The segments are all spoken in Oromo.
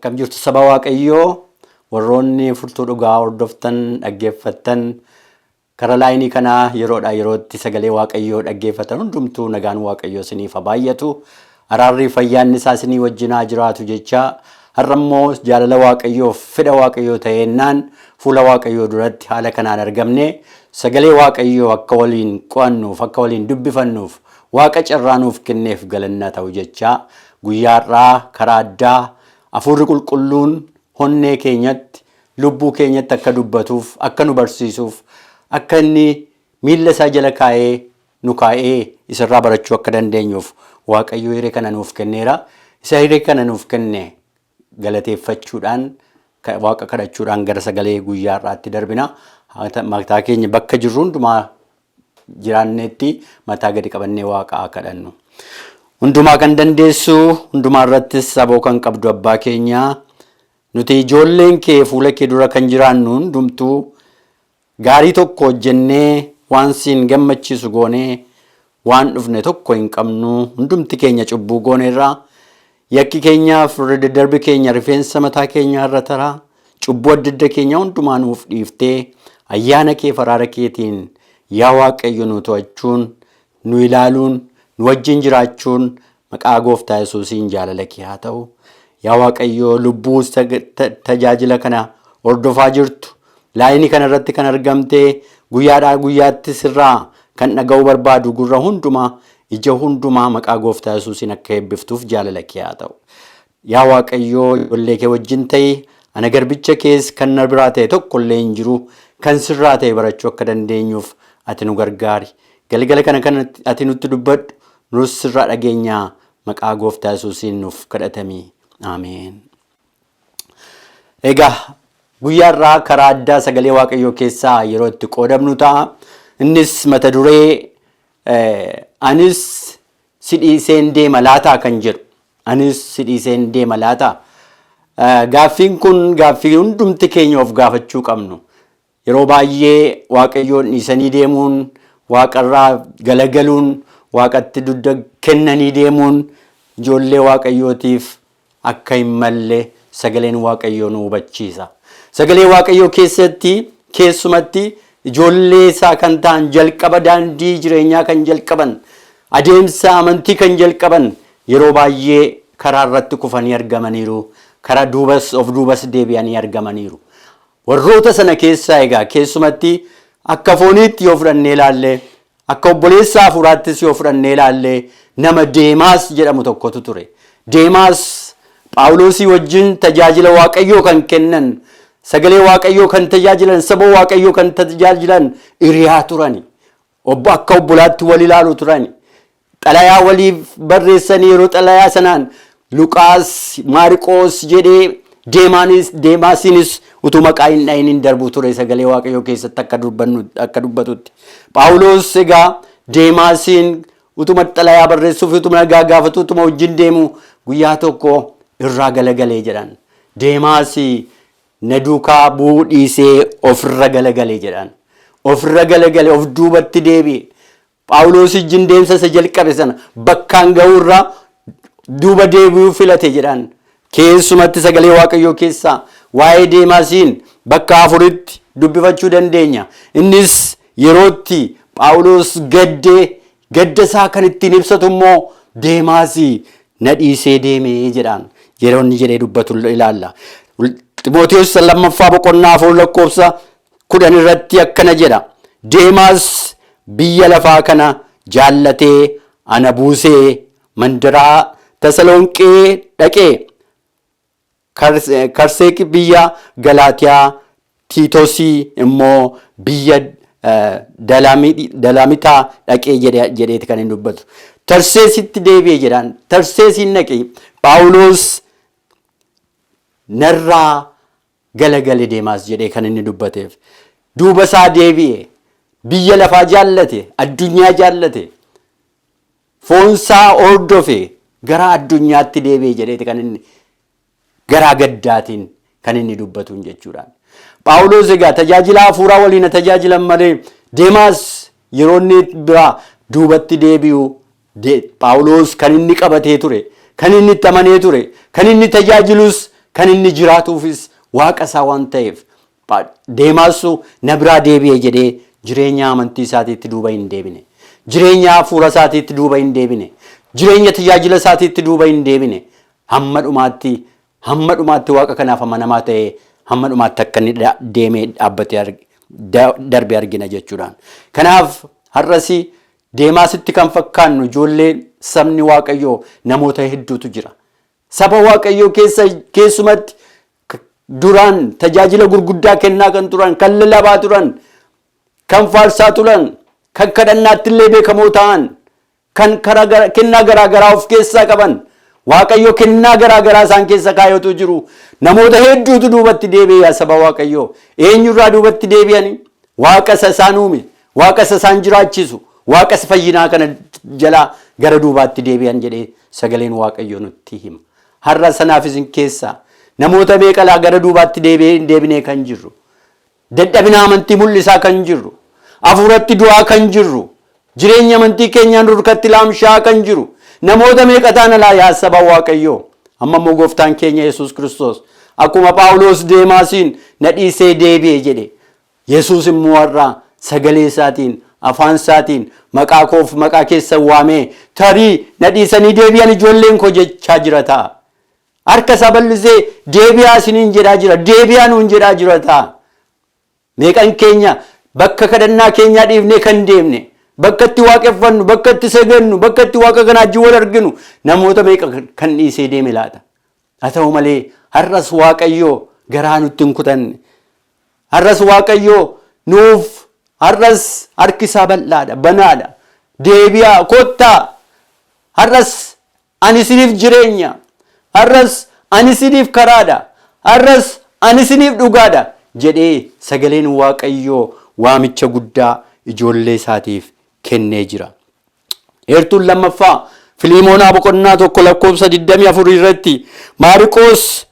Akkam jirtu saba Waaqayyoo warroonni furtuu dhugaa hordoftan dhaggeeffattan karaa laayinii kana yeroodhaa yerootti sagalee Waaqayyoo dhaggeeffatan hundumtuu nagaan Waaqayyoo isiniif baay'atu araarri fayyaan isaa isinii wajjinaa jiraatu jecha har'ammoo jaalala Waaqayyoof fedha Waaqayyoo ta'ennaan fuula Waaqayyoo duratti haala kanaan argamne sagalee Waaqayyoo akka waliin qo'annuuf akka waliin dubbifannuuf Waaqa carraanuuf kenneef galannaa ta'u jecha guyyaarraa karaa addaa Afurri qulqulluun honnee keenyatti lubbuu keenyatti akka dubbatuuf akka nu barsiisuuf akka inni miilla isaa jala kaa'ee nu kaa'ee isarraa barachuu akka dandeenyuuf Waaqayyo hiree kana nuuf kenneera. Isa hiree kana nuuf kenne galateeffachuudhaan Waaqa kadhachuudhaan gara sagalee guyyaarraatti darbina. Mataa keenya bakka jirru hundumaa jiraannetti mataa gadi qabannee Waaqa kadhannu. Hundumaa kan dandeessu hundumaa irrattis saboo kan qabdu abbaa keenya nuti ijoolleen kee fuula kee dura kan jiraannu hundumtuu gaarii tokko hojjennee waan siin gammachiisu goonee waan dhufne tokko hin qabnu hundumti keenya cubbuu gooneerra yakki keenyaaf darbi keenya rifeensa mataa keenya irra taraa cubbuu adda adda keenya hundumaa nuuf dhiiftee ayyaana kee faraara keetiin yaa Waaqayyo nu to'achuun nu ilaaluun nu wajjin jiraachuun maqaa gooftaa Yesuusiin jaalala kee haa ta'u. Yaa Waaqayyo lubbuu tajaajila kana hordofaa jirtu laayinii kana irratti kan argamte guyyaadhaa guyyaatti sirraa kan dhaga'uu barbaadu gurra hundumaa ija hundumaa maqaa gooftaa Yesuusiin akka eebbiftuuf jaalala kee haa ta'u. Yaa Waaqayyo ijoollee kee wajjin ta'e ana garbicha kees kan na biraa ta'e tokko illee hin jiru kan sirraa ta'e barachuu akka dandeenyuuf ati nu gargaari. Galgala kana kan ati nutti dubbadhu nus sirraa dhageenyaa maqaa gooftaa Yesuusiin nuuf kadhatamii. Ameen. Egaa guyyaarraa karaa addaa sagalee Waaqayyoo keessaa yeroo itti qoodamnu ta'a. Innis mata duree anis si dhiiseen deema laataa kan jedhu. Anis si dhiiseen deema laataa. Gaaffiin kun gaaffii hundumti keenya of gaafachuu qabnu. Yeroo baay'ee Waaqayyoon dhiisanii deemuun Waaqarraa galagaluun Waaqatti dudda kennanii deemuun ijoollee Waaqayyootiif akka hin malle sagaleen Waaqayyoo nu hubachiisa. Sagalee Waaqayyoo keessatti keessumatti ijoollee isaa kan ta'an jalqaba daandii jireenyaa kan jalqaban adeemsa amantii kan jalqaban yeroo baay'ee karaa irratti kufanii argamaniiru. Karaa of duubas deebi'anii argamaniiru. Warroota sana keessaa egaa keessumatti akka fooniitti yoo fudhannee ilaalle akka obboleessa hafuuraattis yoo fudhannee ilaalle nama Deemaas jedhamu tokkotu ture. Deemaas Phaawulosii wajjin tajaajila Waaqayyoo kan kennan sagalee Waaqayyoo kan tajaajilan saba Waaqayyoo kan tajaajilan hiriyaa turani. Akka obbolaatti wal ilaalu turani. Xalayaa waliif barreessanii yeroo xalayaa sanaan Luqaas Maariqoos jedhee Deemaasiinis utuu maqaa hin dhayin darbu ture sagalee Waaqayyoo keessatti akka dubbatutti. Phaawulos egaa Deemaasiin utuma xalayaa barreessuuf utuma nagaa gaafatu utuma wajjin deemu guyyaa tokko irraa galagalee jedhan. Deemaasii na duukaa bu'uu dhiisee ofirra galagalee jedhan. Ofirra galagalee of duubatti deebi'e. Phaawulos wajjin deemsa isa jalqabe sana bakkaan ga'uurraa duuba deebi'uu filate jedhan. Keessumatti sagalee Waaqayyoo keessaa waa'ee Deemaasiin bakka afuritti dubbifachuu dandeenya. Innis yerootti Phaawulos gadda isaa kan ittiin ibsatu immoo Deemaasii na dhiisee deemee jedhaan yeroo inni jedhee dubbatu ilaalla. Ximootiyoos lammaffaa boqonnaa 4:10 irratti akkana jedha. Deemaas biyya lafaa kana jaallatee ana buusee mandaraa Tasalonqee dhaqee Karseeq biyya Galaatiyaa Tiitosii immoo biyya Dalaamitaa dhaqee jedheeti kan hin dubbatu. Tarseesitti deebi'ee jedhaan. Tarseesiin dhaqee Phaawulos narraa galagale Deemaas jedhee kan inni dubbateef. Duuba isaa deebi'ee biyya lafaa jaallate, addunyaa jaallate, foonsaa hordofe gara addunyaatti deebi'ee jedheeti kan inni garaa gaddaatiin kan inni dubbatuun jechuudhaan. Phaawulos egaa tajaajila hafuuraa waliin tajaajilan malee Deemaas yeroo inni biraa duubatti deebi'u Phaawulos kan inni qabatee ture, kan inni itti amanee ture, kan inni tajaajilus kan inni jiraatuufis waaqa isaa waan ta'eef Deemaasu na biraa deebi'e jedhee jireenya amantii isaatiitti duuba hin deebine. Jireenya hafuura isaatiitti duuba hin deebine. Jireenya tajaajila isaatiitti duuba hin deebine. Hamma dhumaatti waaqa kanaaf amanamaa ta'ee hamma dhumaatti akka inni deemee dhaabbatee darbe argina jechuudhaan. Kanaaf har'asi Deemaasitti kan fakkaannu ijoollee sabni Waaqayyoo namoota hedduutu jira. Saba Waaqayyoo keessumatti duraan tajaajila gurguddaa kennaa kan turan, kan lallabaa turan, kan faarsaa turan, kan kadhannaatti illee beekamoo ta'an, kan kennaa garaagaraa of keessaa qaban, Waaqayyo kennaa garaagaraa isaan keessa kaayatu jiru. Namoota hedduutu duubatti deebi'e saba Waaqayyoo. Eenyurraa duubatti deebi'anii? Waaqa isaan uume, waaqa isaan jiraachisu, waaqa fayyinaa kana jalaa gara duubaatti deebi'an jedhee sagaleen Waaqayyoo nutti hima. Har'a sanaaf isin keessaa namoota meeqalaa gara duubaatti deebinee kan jirru, dadhabina amantii mul'isaa kan jirru, hafuuratti du'aa kan jirru, jireenya amantii keenyaan durkatti laamshaa kan jiru namoota meeqataan alaa yaa saba Waaqayyoo. Amma immoo gooftaan keenya Yesuus Kiristoos akkuma Phaawulos Deemaasiin na dhiisee deebi'e jedhe, Yesuus immoo har'a sagalee isaatiin afaan isaatiin maqaa koof maqaa keessan waamee tarii na dhiisanii deebi'an ijoolleen koo jechaa jira ta'a. Harka isaa bal'isee deebi'aa isiniin jedhaa jira. Deebi'aa nuun jedhaa jira ta'a. Meeqan keenya bakka kadhannaa keenyaa dhiifnee kan deemne, bakka itti waaqeffannu, bakka itti sagannu, bakka itti waaqa kanaa wajjin wal arginu namoota meeqa kan dhiisee deeme laata? Haa ta'u malee har'as Waaqayyoo garaa nutti hin kutanne. Har'as Waaqayyoo nuuf har'as harki isaa bal'aadha, banaadha. Deebi'aa kottaa. Har'as ani isiniif jireenya. Har'as ani isiniif karaadha. Har'as ani isiniif dhugaadha jedhee sagaleen Waaqayyoo waamicha guddaa ijoollee isaatiif kennee jira. Eertuun lammaffaa Filiimoonaa boqonnaa 1:24 irratti Maariqoos,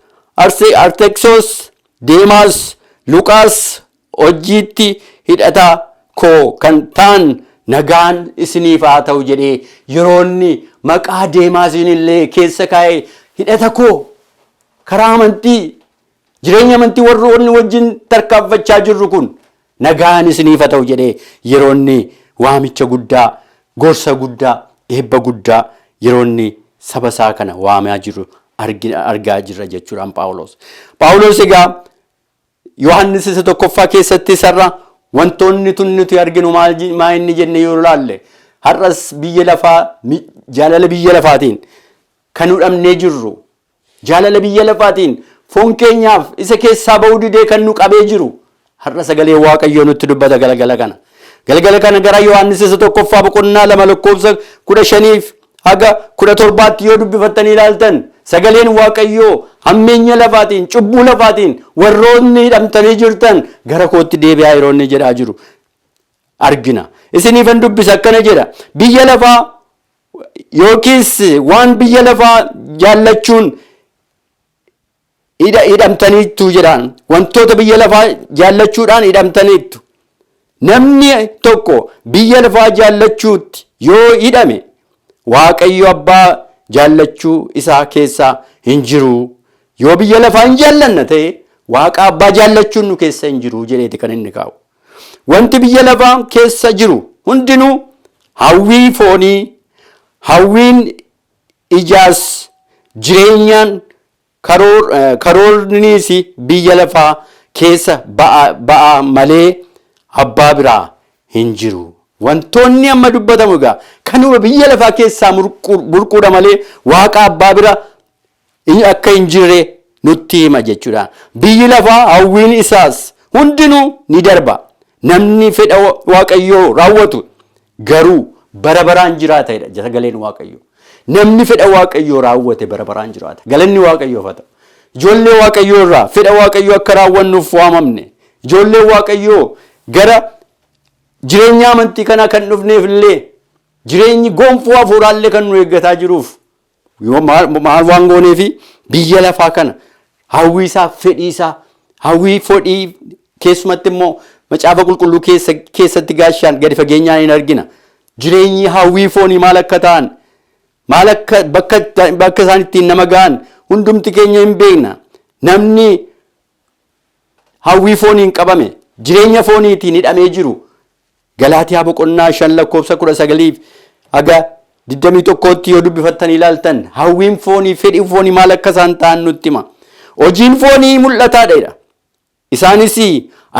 Arteksoos, Deemaas, Luqaas hojiitti hidhataa koo kan ta'an nagaan isiniif haa ta'u jedhee yeroonni maqaa Deemaasiin illee keessa kaa'ee hidhata koo karaa amantii jireenya amantii warroonni wajjin tarkaanfachaa jirru kun nagaan isiniif haa ta'u jedhee yeroonni waamicha guddaa, gorsa guddaa, eebba guddaa yeroonni saba isaa kana waamaa jiru argaa jirra jechuudhaan Phaawulos egaa Yohaannis 1 keessatti sarara wantoonni tun nuti arginu maal inni jenne yoo ilaalle har'as biyya lafaa jaalala biyya lafaatiin kan hudhamnee jirru, jaalala biyya lafaatiin foon keenyaaf isa keessaa ba'uu didee kan nu qabee jiru har'a sagalee Waaqayyoo nutti dubbata galgala kana. Galgala kana gara Yohaannis 1 boqonnaa 2 lakkoofsa 15 haga 17 yoo dubbifattanii ilaaltan sagaleen Waaqayyoo hammeenya lafaatiin, cubbuu lafaatiin warroonni hidhamtanii jirtan gara kootti deebi'aa yeroo inni jedhaa jiru argina. Isiniifan dubbisa akkana jedha. Biyya lafaa yookiis waan biyya lafaa jaallachuun hidhamtaniittu jedhaan. Wantoota biyya lafaa jaallachuudhaan hidhamtaniittu. Namni tokko biyya lafaa jaallachuutti yoo hidhame Waaqayyo Abbaa jaallachuu isaa keessaa hin jiru. Yoo biyya lafaa hin jaallanna ta'e Waaqa Abbaa jaallachuun nu keessa hin jiru jedheeti kan inni kaa'u. Wanti biyya lafaa keessa jiru hundinuu hawwii foonii, hawwiin ijaas, jireenyaan karoornis biyya lafaa keessa ba'a malee Abbaa biraa hin jiru. Wantoonni amma dubbatamu egaa kanuma biyya lafaa keessaa burquudha malee Waaqa Abbaa bira akka hin jirre nutti hima jechuudha. Biyyi lafaa hawwiin isaas hundinuu ni darba. Namni fedha Waaqayyoo raawwatu garuu bara baraan jiraata jedha sagaleen Waaqayyoo. Namni fedha Waaqayyoo raawwate bara baraan jiraata. Galanni Waaqayyoof haa ta'u. Ijoollee Waaqayyoo irraa fedha Waaqayyoo akka raawwannuuf waamamne. Ijoollee Waaqayyoo gara jireenya amantii kana kan dhufneef illee jireenyi gonfoo hafuuraallee kan nu eeggataa jiruuf maal waan gooneefi biyya lafaa kana hawwii isaa, fedhii isaa, hawwii fodhii keessumatti immoo macaafa qulqulluu keessatti gaashaan gadi fageenyaan hin argina. Jireenyi hawwii foonii maal akka ta'an, maal akka bakka isaan ittiin nama ga'an hundumti keenya hin beekna. namni hawwii fooniin qabame jireenya fooniitiin hidhamee jiru Galaatiyaa boqonnaa 5:19 haga 21tti yoo dubbifattanii ilaaltan hawwiin foonii fedhiin foonii maal akka isaan ta'an nutti hima. Hojiin foonii mul'ataadha. Isaanis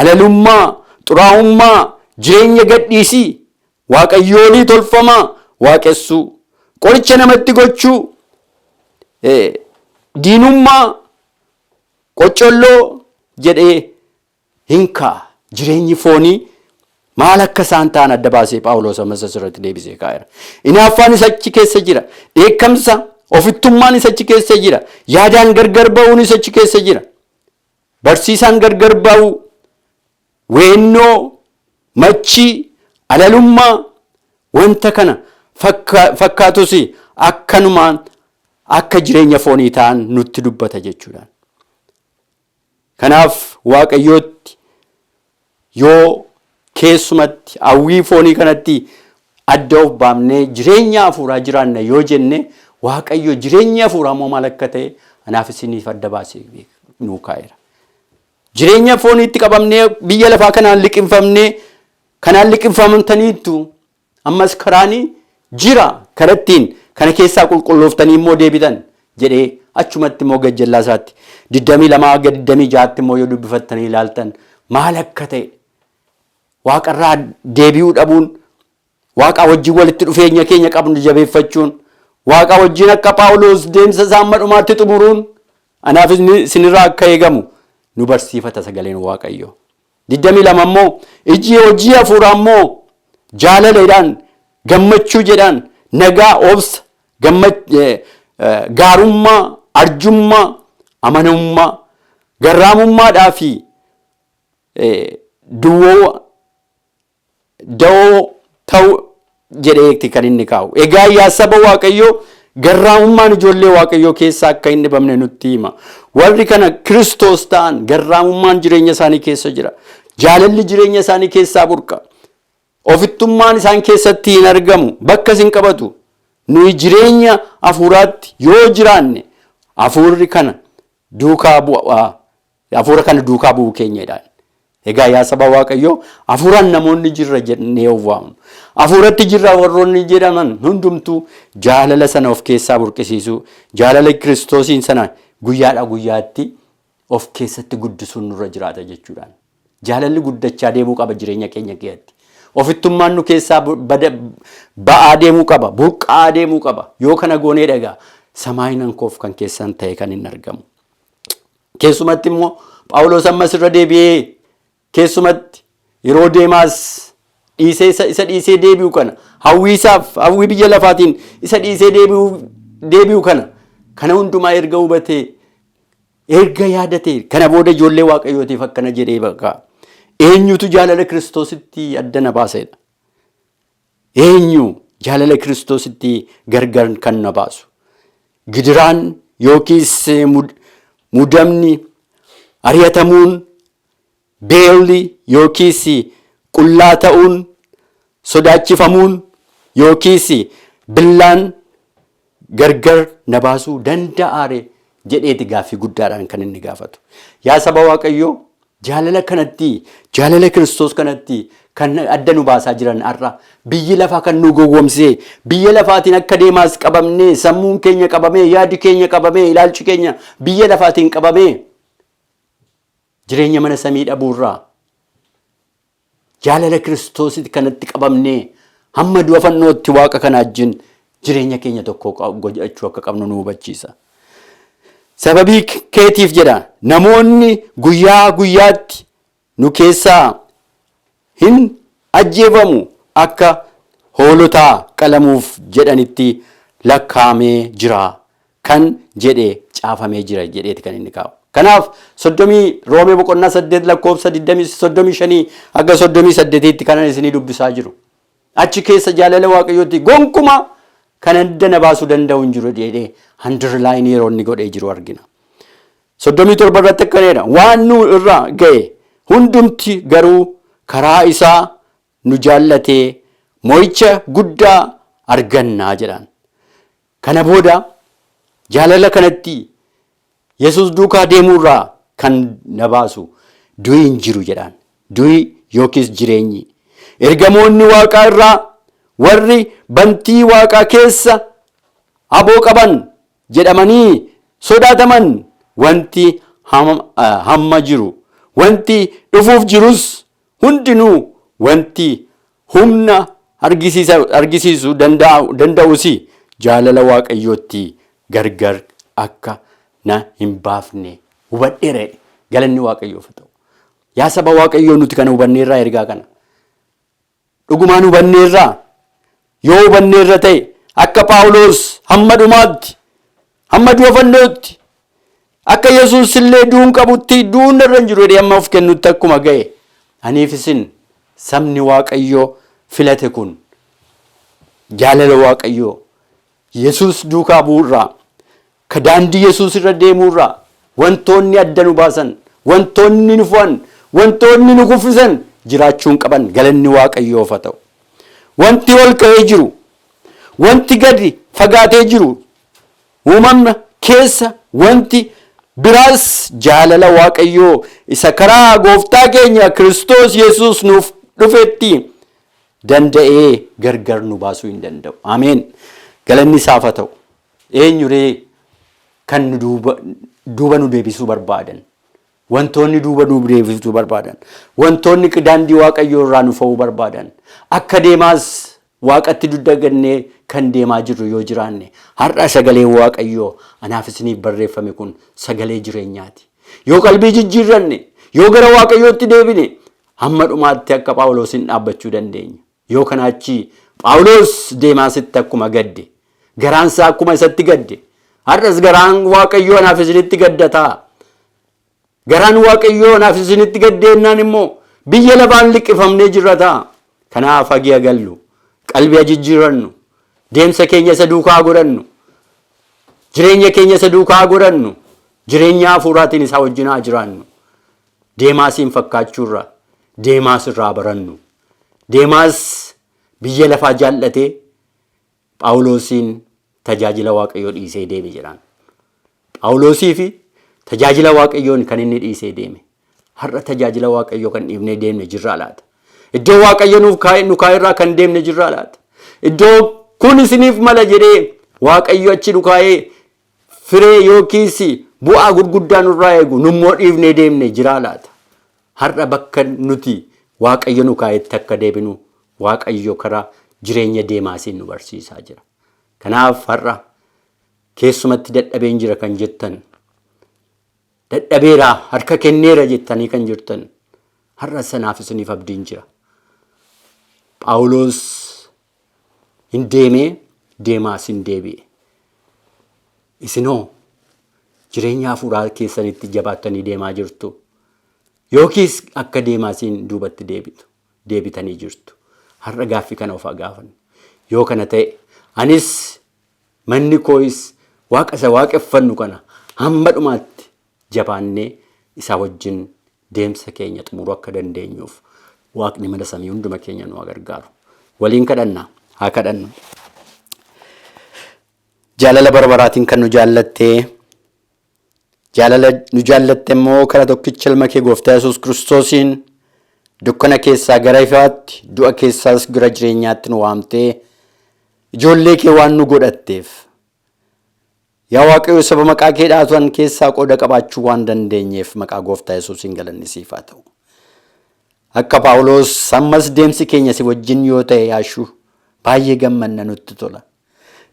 alalummaa, xuraa'ummaa, jireenya gadhiisii, waaqayyoolii tolfamaa waaqessuu, qoricha namatti gochuu, diinummaa, qocolloo jedhee hin kaa'a. Jireenyi foonii maal akka isaan ta'an adda baasee Phaawulos ammas asirratti deebisee kaa'eera. Hinaaffaan isa achi keessa jira. Dheekkamsa, ofittummaan isa achi keessa jira. Yaadaan gargar ba'uun isa achi keessa jira. Barsiisaan gargar ba'u, weennoo, machii, alalummaa wanta kana fakkaatus akkanumaan akka jireenya foonii ta'an nutti dubbata jechuudha. Kanaaf waaqayyootti yoo keessumatti hawwii foonii kanatti adda of baafnee jireenya hafuuraa jiraanna yoo jenne waaqayyo jireenya hafuuraa moo maal akka ta'e anaaf isiniif adda baasee nuu kaa'eera. Jireenya fooniitti qabamnee biyya lafaa kanaan liqinfamnee kanaan liqinfamtaniittu ammas karaanii jira karattiin kana keessaa qulqullooftanii immoo deebitan jedhee achumatti immoo gajjallaa isaatti 22-26 immoo yoo dubbifattanii ilaaltan maal akka ta'e waaqarraa deebi'uu dhabuun waaqa wajjin walitti dhufeenya keenya qabnu jabeeffachuun waaqa wajjin akka Phaawulos deemsa isaa amma dhumaatti xumuruun anaaf isinirraa akka eegamu nu barsiifata sagaleen waaqayyo. 22 immoo iji hojii hafuuraa immoo jaalalaadhaan gammachuu jedhaan nagaa obsa gaarummaa arjummaa amanamummaa garraamummaadhaa fi da'oo ta'u jedheetti kan inni kaa'u. Egaa yaa saba waaqayyoo garraamummaan ijoollee waaqayyoo keessaa akka hin dhibamne nutti hima. Warri kana Kiristoos ta'an garraamummaan jireenya isaanii keessa jira. Jaalalli jireenya isaanii keessaa burqa. Ofittummaan isaan keessatti hin argamu. Bakka hin qabatu. Nuyi jireenya hafuuraatti yoo jiraanne hafuura kana duukaa bu'uu keenyadha. Egaa yaa saba waaqayyoo hafuuraan namoonni jirra jennee waamnu. Hafuuratti jirra warroonni jedhaman hundumtuu jaalala sana of keessaa burqisiisu. Jaalala Kiristoosiin sana guyyaadhaa guyyaatti of keessatti guddisuun nurra jiraata jechuudha. Jaalalli guddachaa deemuu qaba jireenya keenya keessatti. Ofittummaan nu keessaa ba'aa deemuu qaba, burqaa deemuu qaba. Yoo kana goonee dhagaa samaayinan koof kan keessan ta'e kan hin argamu. Keessumatti immoo Phaawulos ammas irra deebi'ee keessumatti yeroo deemaas isa dhiisee deebi'u kana hawwii biyya lafaatiin isa dhiisee deebi'u kana hundumaa erga hubatee erga yaadatee kana booda ijoollee waaqayyootiif akkana jedhee bakka eenyutu jaalala Kiristoositti adda na baasedha. Eenyu jaalala Kiristoositti gargar kan na baasu. Gidiraan yookiis mudamni ari'atamuun beelli yookiis qullaa ta'uun sodaachifamuun yookiis billaan gargar na baasuu danda'aare jedheeti gaaffii guddaadhaan kan inni gaafatu. Yaa saba waaqayyoo jaalala kanatti jaalala Kiristoos kanatti kan adda nu baasaa jiran har'a biyyi lafaa kan nu gowwomsee biyya lafaatiin akka deemaas qabamnee sammuun keenya qabamee yaadi keenya qabamee ilaalchi keenya biyya lafaatiin qabamee jireenya mana samii dhabuurraa jaalala Kiristoositti kanatti qabamnee hamma du'a fannootti waaqa kana wajjin jireenya keenya tokko godhachuu akka qabnu nu hubachiisa. Sababii keetiif jedha namoonni guyyaa guyyaatti nu keessaa hin ajjeefamu akka hoolotaa qalamuuf jedhanitti lakkaamee jira kan jedhee caafamee jira jedheeti kan inni kaa'u. Kanaaf Roomee boqonnaa 8 lakkoofsa 35 hanga 38tti kanan isinii dubbisaa jiru. Achi keessa jaalala waaqayyooti gonkumaa kan adda na baasuu danda'u hin jiru jedhee underline yeroo inni godhee jiru argina. 37 irratti akkanadha. Waan nu irraa ga'e hundumti garuu karaa isaa nu jaallatee mo'icha guddaa argannaa jedhan. Kana booda jaalala kanatti Yesuus duukaa deemuurraa kan na baasu du'i hin jiru jedhaan. Du'i yookiis jireenyi. Ergamoonni Waaqaa irraa warri bantii Waaqaa keessa aboo qaban jedhamanii sodaataman wanti hamma jiru, wanti dhufuuf jirus hundinuu wanti humna argisiisuu danda'us jaalala Waaqayyootti gargar akka na hin baafne hubadheera. Galanni Waaqayyoof ta'u. Yaa saba Waaqayyoo nuti kana hubanneerraa ergaa kana. Dhugumaan hubanneerraa yoo hubanneerra ta'e akka Phaawulos hamma dhumaatti hamma du'a fannootti akka Yesuus illee du'uun qabutti du'uun irra hin jiru jedhee amma of kennutti akkuma ga'e. Aniif isin sabni Waaqayyoo filate kun jaalala Waaqayyoo Yesuus duukaa bu'uurraa ka daandii Yesuus irra deemuurraa wantoonni adda nu baasan, wantoonni nu fu'an, wantoonni nu kuffisan jiraachuun qaban galanni Waaqayyoof haa ta'u. Wanti ol ka'ee jiru, wanti gadi fagaatee jiru, uumamna keessa wanti biraas jaalala Waaqayyoo isa karaa gooftaa keenya Kiristoos Yesuus nuuf dhufetti danda'ee gargar nu baasuu hin danda'u. Ameen. Galanni isaaf haa ta'u. Eenyuree kan duuba nu deebisuu barbaadan? Wantoonni duuba nu deebisuu barbaadan? Wantoonni daandii Waaqayyoo irraa nu fa'uu barbaadan? Akka Deemaas Waaqatti duddagannee kan deemaa jirru yoo jiraanne har'a sagalee Waaqayyoo anaaf isiniif barreeffame kun sagalee jireenyaati. Yoo qalbii jijjiirranne, yoo gara Waaqayyootti deebine hamma dhumaatti akka Phaawulos hin dhaabbachuu dandeenya. Yoo kanaachi Phaawulos Deemaasitti akkuma gadde, garaansaa akkuma isatti gadde, har'as garaan Waaqayyoo anaaf isinitti gaddataa. Garaan Waaqayyoo anaaf isinitti gaddeennaan immoo biyya lafaan liqqifamnee jirra ta'a. Kanaaf hagii agallu, qalbii jijjiirannu, deemsa keenya isa duukaa godhannu, jireenya keenya isa duukaa godhannu, jireenya hafuuraatiin isaa wajjin haa jiraannu. Deemaasiin fakkaachuurra Deemaas irraa barannu. Deemaas biyya lafaa jaallatee Phaawulosiin tajaajila Waaqayyoo dhiisee deeme jedhaan. Phaawulosii fi tajaajila Waaqayyoon kan inni dhiisee deeme. Har'a tajaajila Waaqayyoo kan dhiifnee deemne jirraa laata? Iddoo Waaqayyo nu kaa'irraa kan deemne jirraa laata? Iddoo kun isiniif mala jedhee Waaqayyo achi nu kaa'ee firee yookiis bu'aa gurguddaa nurraa eegu nummoo dhiifnee deemne jiraa laata? Har'a bakka nuti Waaqayyo nu kaa'etti akka deebinu Waaqayyo karaa jireenya Deemaasiin nu barsiisaa jira. Kanaaf har'a keessumatti dadhabeen jira kan jettan, dadhabeera harka kenneera jettanii kan jirtan har'a sanaaf isiniif abdiin jira. Phaawulos hin deemee, Deemaas hin deebi'e. Isinoo jireenya hafuuraa keessanitti jabaattanii deemaa jirtu yookiis akka Deemaasiin duubatti deebitanii jirtu. Har'a gaaffii kana of gaafannu. Yoo kana ta'e anis manni koo'is Waaqa isa waaqeffannu kana hamma dhumaatti jabaannee isaa wajjin deemsa keenya xumuruu akka dandeenyuuf Waaqni mana samii hunduma keenya nu gargaaru. Waliin kadhannaa haa kadhannu. Jaalala barbaraatiin kan nu jaallattee, jaalala nu jaallatte immoo kana tokkicha ilma kee gooftaa Yesuus Kiristoosiin dukkana keessaa gara ifaatti, du'a keessaas gara jireenyaatti nu waamtee ijoollee kee waan nu godhatteef yaa Waaqayyo saba maqaa kee dhaatuan keessaa qooda qabaachuu waan dandeenyeef maqaa gooftaa Yesuusiin galanni siif haa ta'u. Akka Phaawulos ammas deemsi keenya si wajjin yoo ta'e yaashuu baay'ee gammanna nutti tola.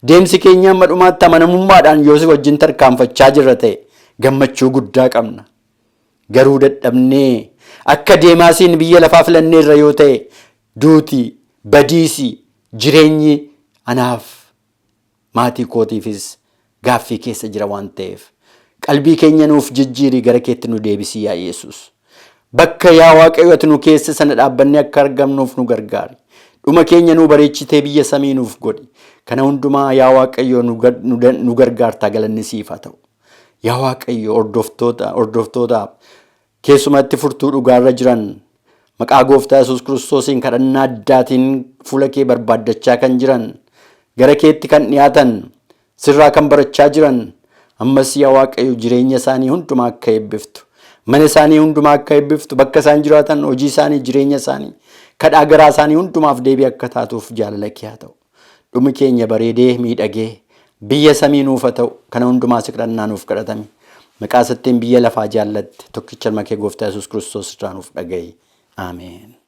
Deemsi keenya amma dhumaatti amanamummaadhaan yoo si wajjin tarkaanfachaa jirra ta'e gammachuu guddaa qabna. Garuu dadhabnee akka Deemaasiin biyya lafaa filanneerra yoo ta'e duuti, badiisi, jireenyi anaaf maatii kootiifis gaaffii keessa jira waan ta'eef qalbii keenya nuuf jijjiirii gara keetti nu deebisii yaa Yesuus. Bakka yaa Waaqayyo ati nu keessa sana dhaabbannee akka argamnuuf nu gargaari. Dhuma keenya nu bareechitee biyya samii nuuf godhi. Kana hundumaa yaa Waaqayyo nu gargaartaa galanni siif haa ta'u. Yaa Waaqayyo hordoftootaaf keessumatti furtuu dhugaarra jiran maqaa gooftaa Yesuus Kiristoosiin kadhannaa addaatiin fuula kee barbaaddachaa kan jiran gara keetti kan dhiyaatan sirraa kan barachaa jiran ammas yaa Waaqayyo jireenya isaanii hundumaa akka eebbiftu, mana isaanii hundumaa akka eebbiftu, bakka isaan jiraatan, hojii isaanii, jireenya isaanii, kadhaa garaa isaanii hundumaaf deebii akka taatuuf jaalala kee haa ta'u. Dhumi keenya bareedee miidhagee biyya samii nuuf haa ta'u. Kana hundumaa siqrannaa nuuf kadhatami. Maqaa satteen biyya lafaa jaallatte tokkicha ilma kee Gooftaa Yesuus Kiristoos irraa nuuf dhaga'i. Ameen.